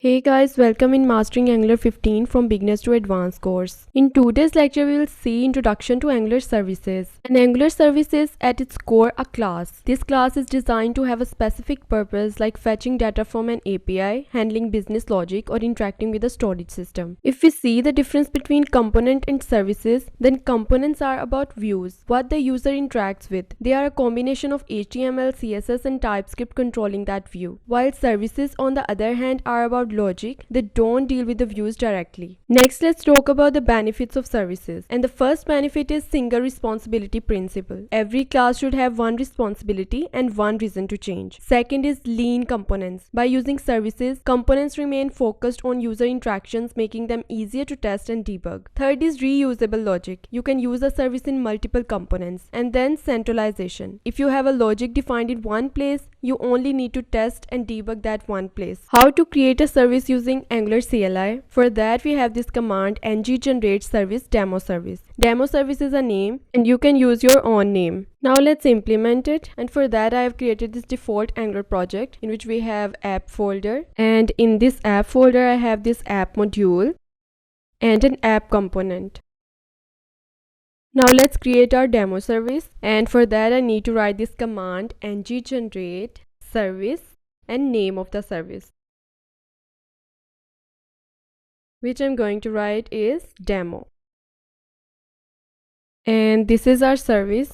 Hey guys, welcome in Mastering Angular 15 from Beginners to Advanced course. In today's lecture, we will see Introduction to Angular Services. An Angular service is at its core a class. This class is designed to have a specific purpose like fetching data from an API, handling business logic, or interacting with a storage system. If we see the difference between component and services, then components are about views, what the user interacts with. They are a combination of HTML, CSS, and TypeScript controlling that view. While services, on the other hand, are about logic, they don't deal with the views directly. Next, let's talk about the benefits of services. And the first benefit is single responsibility principle. Every class should have one responsibility and one reason to change. Second is lean components. By using services, components remain focused on user interactions, making them easier to test and debug. Third is reusable logic. You can use a service in multiple components. And then centralization. If you have a logic defined in one place, you only need to test and debug that one place. How to create a service using Angular CLI? For that, we have this command ng-generate service demo service. Demo service is a name and you can use your own name. Now let's implement it, and for that I have created this default Angular project in which we have app folder, and in this app folder I have this app module and an app component. Now let's create our demo service, and for that I need to write this command ng-generate service and name of the service, which I'm going to write is demo. And this is our service.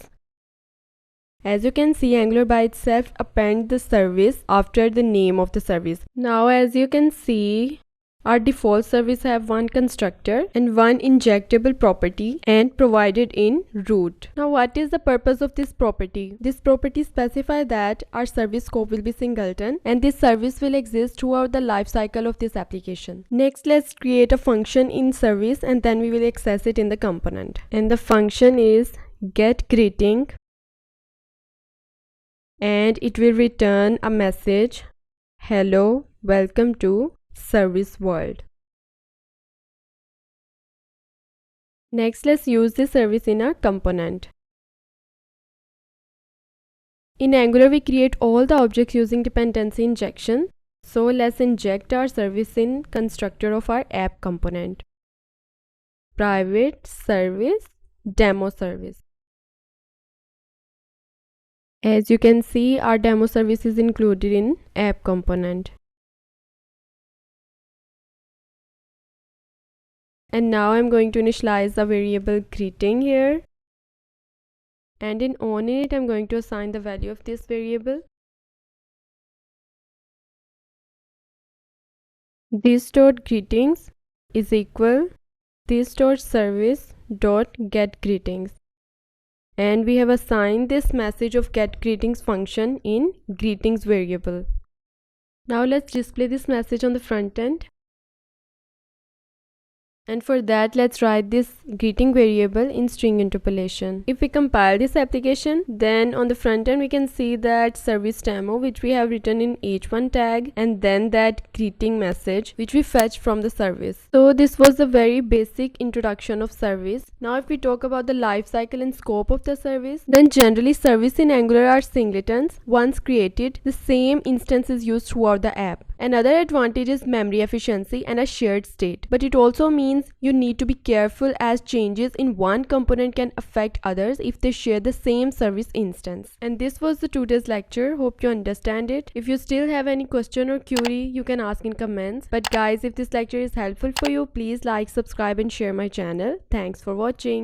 As you can see, Angular by itself appends the service after the name of the service. Now as you can see, our default service have one constructor and one injectable property and provided in root. Now what is the purpose of this property? This property specifies that our service scope will be singleton and this service will exist throughout the life cycle of this application. Next, let's create a function in service and then we will access it in the component. And the function is getGreeting, and it will return a message, hello, welcome to service world. Next, let's use this service in our component. In Angular, we create all the objects using dependency injection. So let's inject our service in constructor of our app component. Private service demo service. As you can see, our demo service is included in app component. And now I'm going to initialize the variable greeting here. And in onInit, I'm going to assign the value of this variable. This.greetings is equal this.service.getGreetings. And we have assigned this message of getGreetings function in greetings variable. Now let's display this message on the front end. And for that, let's write this greeting variable in string interpolation. If we compile this application, then on the front end we can see that service demo which we have written in h1 tag, and then that greeting message which we fetched from the service. So this was a very basic introduction of service. Now if we talk about the life cycle and scope of the service, then generally service in Angular are singletons. Once created, the same instance is used throughout the app. Another advantage is memory efficiency and a shared state, but it also means you need to be careful as changes in one component can affect others if they share the same service instance. And this was the today's lecture. Hope you understand it. If you still have any question or query, you can ask in comments. But guys, if this lecture is helpful for you, please like, subscribe and share my channel. Thanks for watching.